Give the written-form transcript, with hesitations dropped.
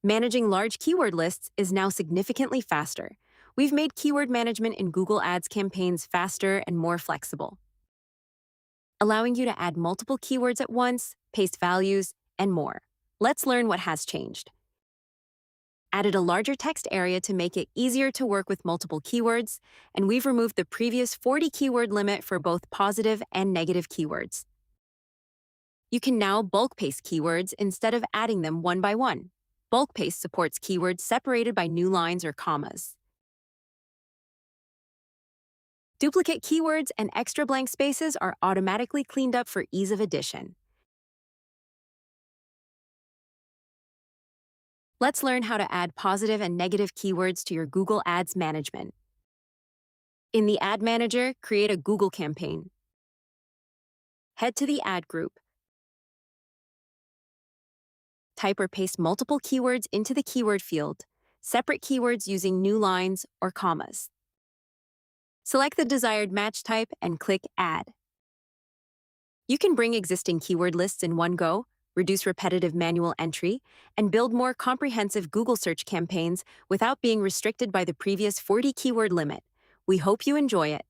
Managing large keyword lists is now significantly faster. We've made keyword management in Google Ads campaigns faster and more flexible, allowing you to add multiple keywords at once, paste values, and more. Let's learn what has changed. Added a larger text area to make it easier to work with multiple keywords, and we've removed the previous 40 keyword limit for both positive and negative keywords. You can now bulk paste keywords instead of adding them one by one. Bulk paste supports keywords separated by new lines or commas. Duplicate keywords and extra blank spaces are automatically cleaned up for ease of addition. Let's learn how to add positive and negative keywords to your Google Ads management. In the Ad Manager, create a Google campaign. Head to the ad group. Type or paste multiple keywords into the keyword field, separate keywords using new lines or commas. Select the desired match type and click Add. You can bring existing keyword lists in one go, reduce repetitive manual entry, and build more comprehensive Google search campaigns without being restricted by the previous 40 keyword limit. We hope you enjoy it.